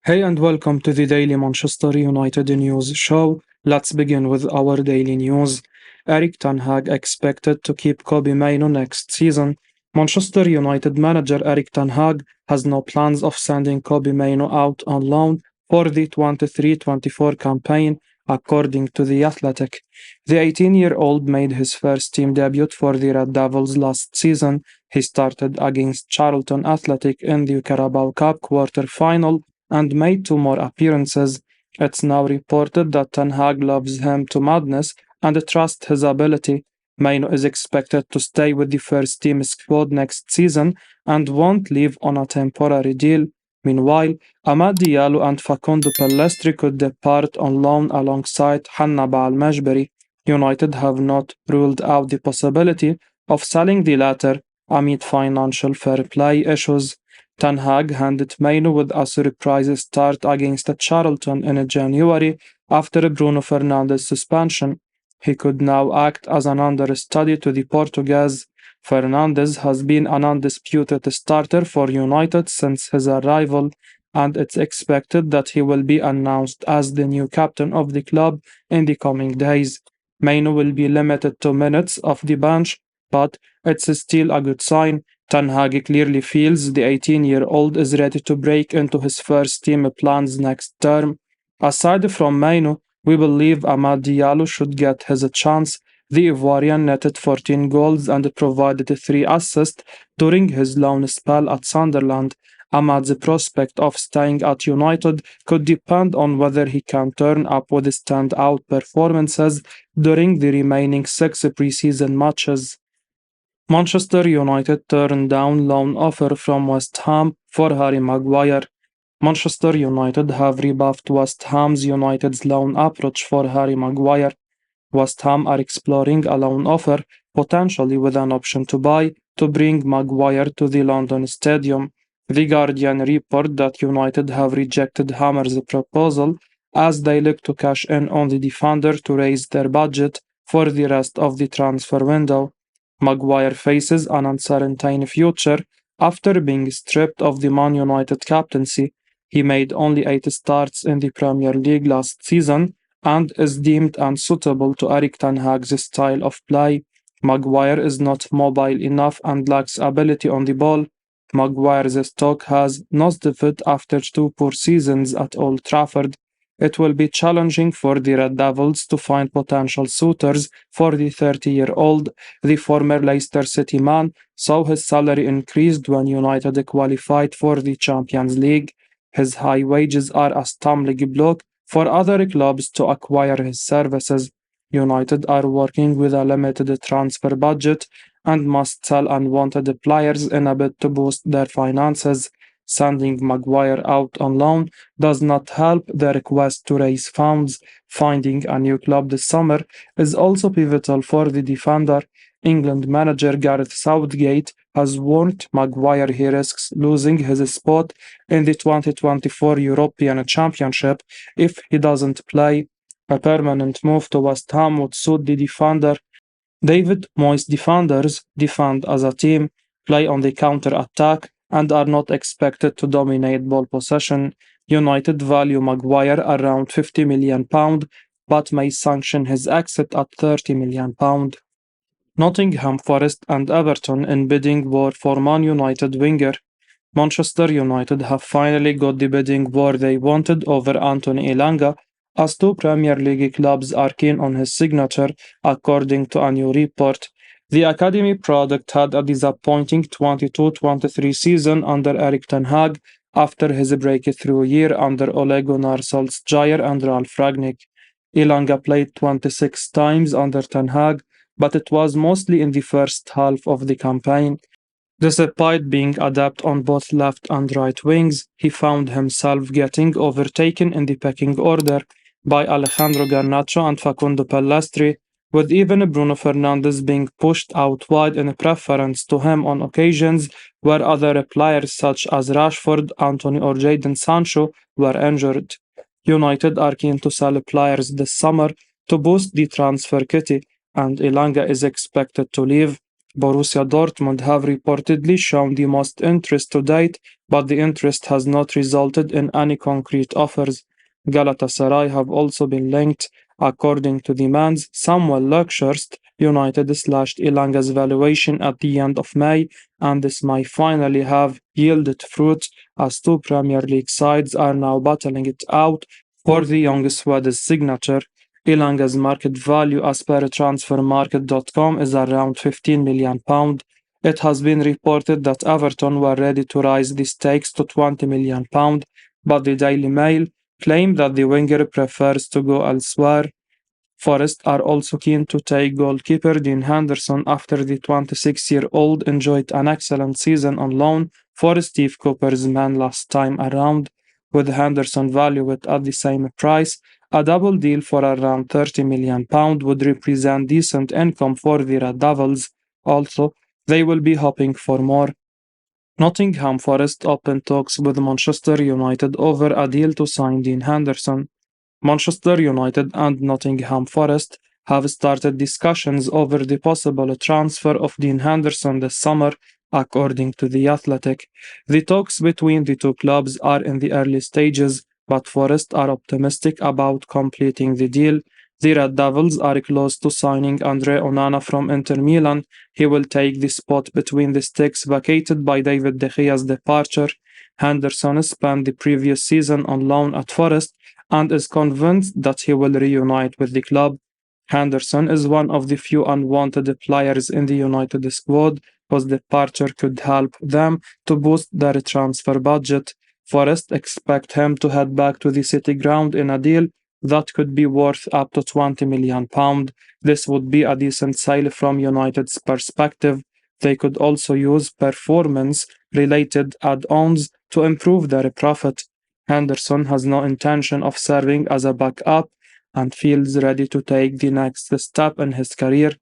Hey and welcome to the Daily Manchester United News Show. Let's begin with our daily news. Erik Tanhaag expected to keep Kobe Maino next season. Manchester United manager Erik Tanhaag has no plans of sending Kobe Maino out on loan for the 23-24 campaign, according to The Athletic. The 18-year-old made his first team debut for the Red Devils last season. He started against Charlton Athletic in the Carabao Cup quarter-final and made two more appearances. It's now reported that Tanhaag loves him to madness and trusts his ability. Maino is expected to stay with the first team squad next season and won't leave on a temporary deal. Meanwhile, Amad Diallo and Facundo Pellistri could depart on loan alongside Hannibal Al-Mejberi. United have not ruled out the possibility of selling the latter amid financial fair play issues. Tanhaag handed Maino with a surprise start against Charlton in January after Bruno Fernandes' suspension. He could now act as an understudy to the Portuguese. Fernandes has been an undisputed starter for United since his arrival, and it's expected that he will be announced as the new captain of the club in the coming days. Maino will be limited to minutes off the bench, but it's still a good sign. Tanhaag clearly feels the 18-year-old is ready to break into his first team plans next term. Aside from Maino, we believe Amad Diallo should get his chance. The Ivorian netted 14 goals and provided 3 assists during his loan spell at Sunderland. Amad's prospect of staying at United could depend on whether he can turn up with standout performances during the remaining 6 preseason matches. Manchester United turned down loan offer from West Ham for Harry Maguire. Manchester United have rebuffed West Ham's United's loan approach for Harry Maguire. West Ham are exploring a loan offer, potentially with an option to buy, to bring Maguire to the London Stadium. The Guardian report that United have rejected Hammer's proposal as they look to cash in on the defender to raise their budget for the rest of the transfer window. Maguire faces an uncertain future after being stripped of the Man United captaincy. He made only 8 starts in the Premier League last season and is deemed unsuitable to Erik Tanhaag's style of play. Maguire is not mobile enough and lacks ability on the ball. Maguire's stock has nosedived after 2 poor seasons at Old Trafford. It will be challenging for the Red Devils to find potential suitors for the 30-year-old. The former Leicester City man saw his salary increased when United qualified for the Champions League. His high wages are a stumbling block for other clubs to acquire his services. United are working with a limited transfer budget and must sell unwanted players in a bid to boost their finances. Sending Maguire out on loan does not help their quest to raise funds. Finding a new club this summer is also pivotal for the defender. England manager Gareth Southgate has warned Maguire he risks losing his spot in the 2024 European Championship if he doesn't play. A permanent move to West Ham would suit the defender. David Moyes' defenders defend as a team, play on the counter-attack, and are not expected to dominate ball possession. United value Maguire around £50 million, but may sanction his exit at £30 million. Nottingham Forest and Everton in bidding war for Man United winger. Manchester United have finally got the bidding war they wanted over Anthony Elanga, as 2 Premier League clubs are keen on his signature, according to a new report. The academy product had a disappointing 22-23 season under Erik Tanhaag after his breakthrough year under Ole Gunnar Solskjaer and Ralf Rangnick. Elanga played 26 times under Tanhaag, but it was mostly in the first half of the campaign. Despite being adept on both left and right wings, he found himself getting overtaken in the pecking order by Alejandro Garnacho and Facundo Pellistri, with even Bruno Fernandes being pushed out wide in preference to him on occasions where other players such as Rashford, Antony or Jadon Sancho were injured. United are keen to sell players this summer to boost the transfer kitty, and Elanga is expected to leave. Borussia Dortmund have reportedly shown the most interest to date, but the interest has not resulted in any concrete offers. Galatasaray have also been linked. According to demands, Samuel Luxhurst United slashed Elanga's valuation at the end of May, and this may finally have yielded fruit as two Premier League sides are now battling it out for the young Swedish signature. Elanga's market value as per transfermarket.com is around £15 million. It has been reported that Everton were ready to raise the stakes to £20 million, but the Daily Mail claimed that the winger prefers to go elsewhere. Forest are also keen to take goalkeeper Dean Henderson after the 26-year-old enjoyed an excellent season on loan for Steve Cooper's men last time around. With Henderson valued at the same price, a double deal for around £30 million would represent decent income for the Red Devils. Also, they will be hoping for more. Nottingham Forest opened talks with Manchester United over a deal to sign Dean Henderson. Manchester United and Nottingham Forest have started discussions over the possible transfer of Dean Henderson this summer, according to The Athletic. The talks between the two clubs are in the early stages, but Forest are optimistic about completing the deal. The Red Devils are close to signing Andre Onana from Inter Milan. He will take the spot between the sticks vacated by David De Gea's departure. Henderson spent the previous season on loan at Forest and is convinced that he will reunite with the club. Henderson is one of the few unwanted players in the United squad whose departure could help them to boost their transfer budget. Forest expect him to head back to the City ground in a deal that could be worth up to £20 million. This would be a decent sale from United's perspective. They could also use performance-related add-ons to improve their profit. Henderson has no intention of serving as a backup and feels ready to take the next step in his career.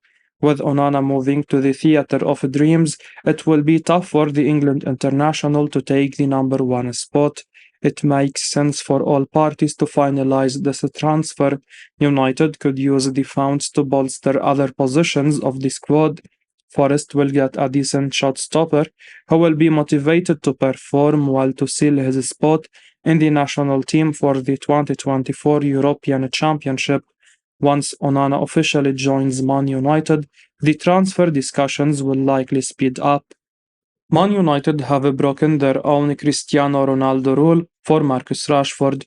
With Onana moving to the theatre of dreams, it will be tough for the England international to take the number one spot. It makes sense for all parties to finalize this transfer. United could use the funds to bolster other positions of the squad. Forest will get a decent shot stopper who will be motivated to perform well to seal his spot in the national team for the 2024 European Championship. Once Onana officially joins Man United, the transfer discussions will likely speed up. Man United have broken their own Cristiano Ronaldo rule for Marcus Rashford.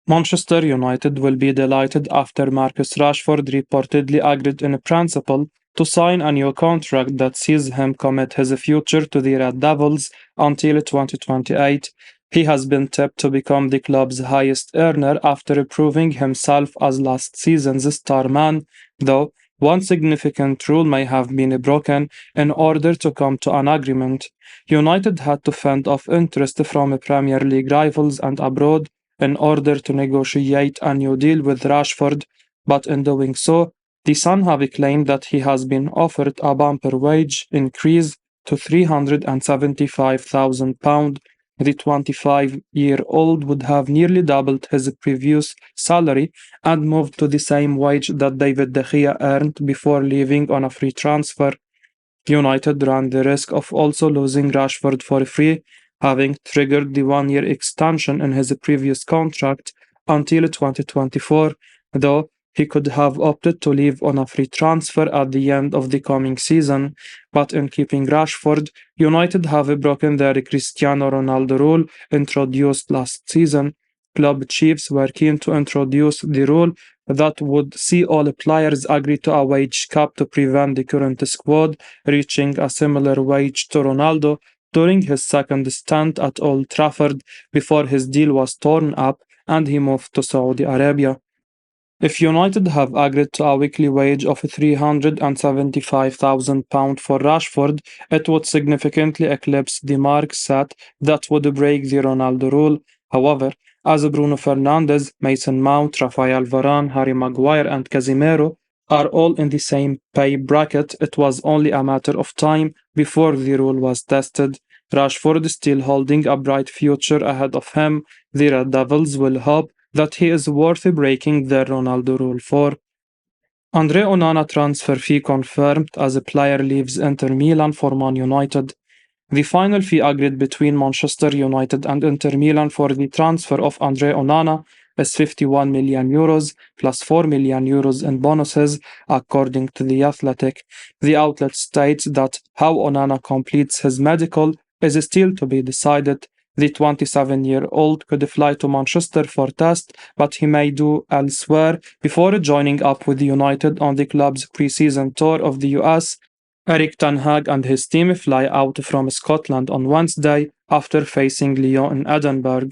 Manchester United will be delighted after Marcus Rashford reportedly agreed in principle to sign a new contract that sees him commit his future to the Red Devils until 2028. He has been tipped to become the club's highest earner after proving himself as last season's star man, though one significant rule may have been broken in order to come to an agreement. United had to fend off interest from Premier League rivals and abroad in order to negotiate a new deal with Rashford, but in doing so, the Sun have claimed that he has been offered a bumper wage increase to £375,000. The 25-year-old would have nearly doubled his previous salary and moved to the same wage that David De Gea earned before leaving on a free transfer. United ran the risk of also losing Rashford for free, having triggered the one-year extension in his previous contract until 2024, though he could have opted to leave on a free transfer at the end of the coming season. But in keeping Rashford, United have broken their Cristiano Ronaldo rule introduced last season. Club chiefs were keen to introduce the rule that would see all players agree to a wage cap to prevent the current squad reaching a similar wage to Ronaldo during his second stint at Old Trafford before his deal was torn up and he moved to Saudi Arabia. If United have agreed to a weekly wage of £375,000 for Rashford, it would significantly eclipse the mark set that would break the Ronaldo rule. However, as Bruno Fernandes, Mason Mount, Rafael Varane, Harry Maguire and Casemiro are all in the same pay bracket, it was only a matter of time before the rule was tested. Rashford still holding a bright future ahead of him. The Red Devils will hope that he is worth breaking their Ronaldo rule for. Andre Onana transfer fee confirmed as a player leaves Inter Milan for Man United. The final fee agreed between Manchester United and Inter Milan for the transfer of Andre Onana is €51 million plus €4 million in bonuses, according to The Athletic. The outlet states that how Onana completes his medical is still to be decided. The 27-year-old could fly to Manchester for tests, but he may do elsewhere before joining up with United on the club's pre-season tour of the US. Erik Tanhaag and his team fly out from Scotland on Wednesday after facing Lyon in Edinburgh.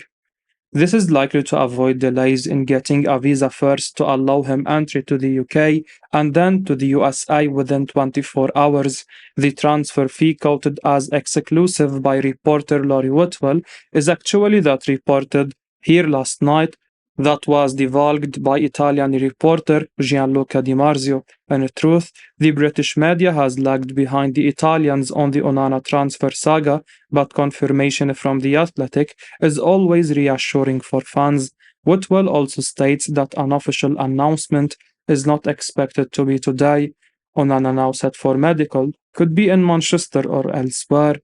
This is likely to avoid delays in getting a visa first to allow him entry to the UK and then to the USA within 24 hours. The transfer fee quoted as exclusive by reporter Laurie Whitwell is actually that reported here last night that was divulged by Italian reporter Gianluca Di Marzio. In truth, the British media has lagged behind the Italians on the Onana transfer saga, but confirmation from The Athletic is always reassuring for fans. Whitwell also states that an official announcement is not expected to be today. Onana, now set for medical, could be in Manchester or elsewhere.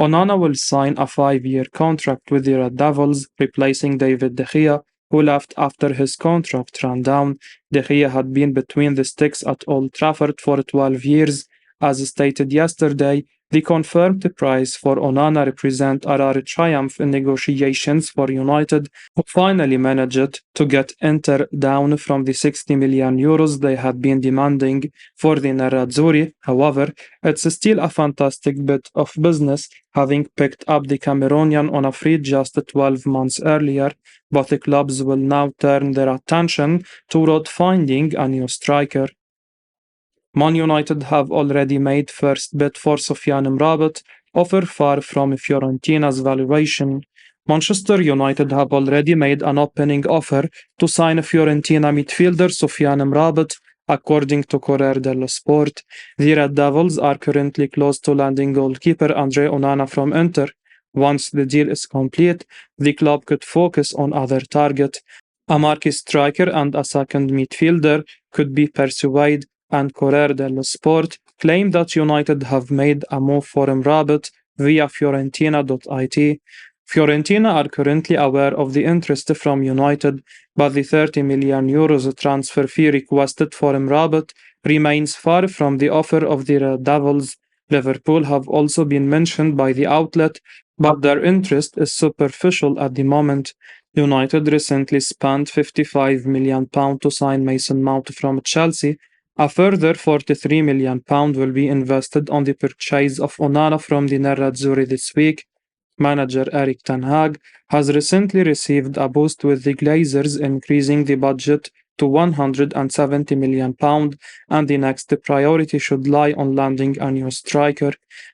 Onana will sign a 5-year contract with the Red Devils, replacing David De Gea, who left after his contract ran down. De Gea had been between the sticks at Old Trafford for 12 years. As stated yesterday, the confirmed price for Onana represents a rare triumph in negotiations for United, who finally managed to get Inter down from the €60 million they had been demanding for the Nerazzurri. However, it's still a fantastic bit of business, having picked up the Cameroonian on a free just 12 months earlier. Both clubs will now turn their attention toward finding a new striker. Man United have already made first bid for Sofiane Amrabat, offer far from Fiorentina's valuation. Manchester United have already made an opening offer to sign Fiorentina midfielder Sofiane Amrabat, according to Corriere dello Sport. The Red Devils are currently close to landing goalkeeper Andre Onana from Inter. Once the deal is complete, the club could focus on other targets. A marquee striker and a second midfielder could be pursued, and Corriere dello Sport claim that United have made a move for Amrabat via Fiorentina.it. Fiorentina are currently aware of the interest from United, but the €30 million transfer fee requested for Amrabat remains far from the offer of the Red Devils. Liverpool have also been mentioned by the outlet, but their interest is superficial at the moment. United recently spent £55 million to sign Mason Mount from Chelsea. A further £43 million will be invested on the purchase of Onana from the Nerazzurri this week. Manager Erik Tanhaag has recently received a boost with the Glazers, increasing the budget to £170 million, and the next priority should lie on landing a new striker.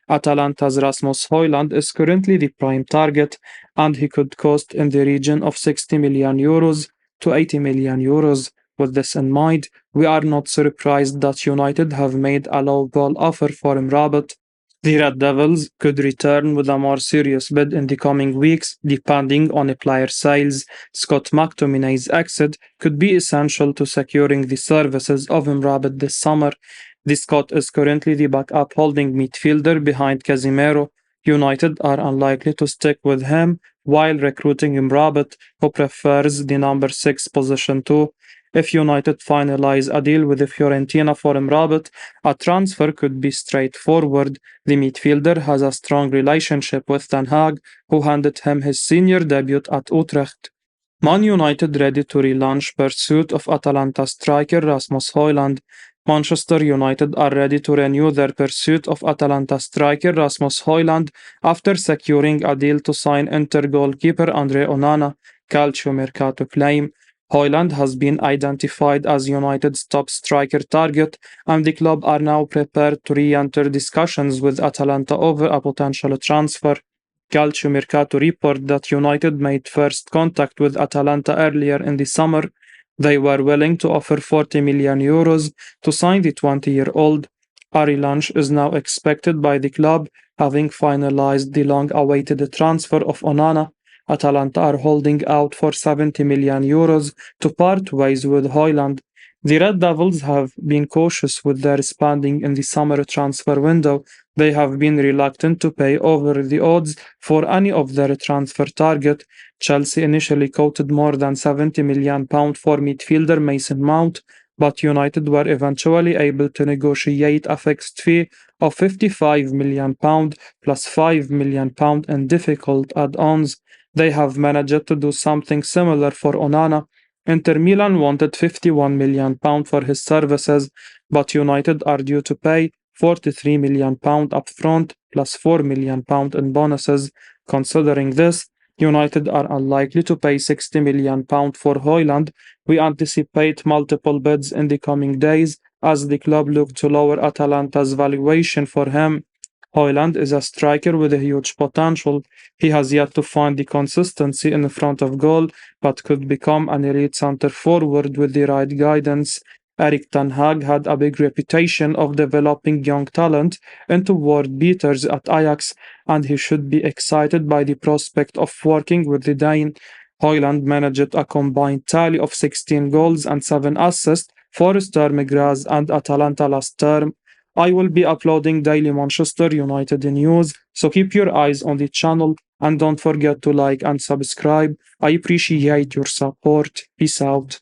Atalanta's Rasmus Højlund is currently the prime target, and he could cost in the region of €60 million to €80 million. With this in mind, we are not surprised that United have made a low-ball offer for Amrabat. The Red Devils could return with a more serious bid in the coming weeks, depending on a player's sales. Scott McTominay's exit could be essential to securing the services of Amrabat this summer. The Scot is currently the backup holding midfielder behind Casemiro. United are unlikely to stick with him while recruiting Amrabat, who prefers the number 6 position too. If United finalize a deal with Fiorentina for Amrabat, a transfer could be straightforward. The midfielder has a strong relationship with Tanhaag, who handed him his senior debut at Utrecht. Man United ready to relaunch pursuit of Atalanta striker Rasmus Højlund. Manchester United are ready to renew their pursuit of Atalanta striker Rasmus Højlund after securing a deal to sign Inter goalkeeper Andre Onana, Calcio Mercato claim. Højlund has been identified as United's top striker target, and the club are now prepared to re-enter discussions with Atalanta over a potential transfer. Calcio Mercato report that United made first contact with Atalanta earlier in the summer. They were willing to offer €40 million to sign the 20-year-old. A relaunch is now expected by the club, having finalized the long-awaited transfer of Onana. Atalanta are holding out for €70 million to part ways with Højlund. The Red Devils have been cautious with their spending in the summer transfer window. They have been reluctant to pay over the odds for any of their transfer target. Chelsea initially quoted more than £70 million for midfielder Mason Mount, but United were eventually able to negotiate a fixed fee of £55 million plus £5 million in difficult add-ons. They have managed to do something similar for Onana. Inter Milan wanted £51 million for his services, but United are due to pay £43 million upfront plus £4 million in bonuses. Considering this, United are unlikely to pay £60 million for Højlund. We anticipate multiple bids in the coming days as the club look to lower Atalanta's valuation for him. Højlund is a striker with a huge potential. He has yet to find the consistency in front of goal, but could become an elite center forward with the right guidance. Erik Tanhaag had a big reputation of developing young talent into world beaters at Ajax, and he should be excited by the prospect of working with the Dane. Højlund managed a combined tally of 16 goals and 7 assists for Sturm Graz and Atalanta last term. I will be uploading daily Manchester United news, so keep your eyes on the channel and don't forget to like and subscribe. I appreciate your support. Peace out.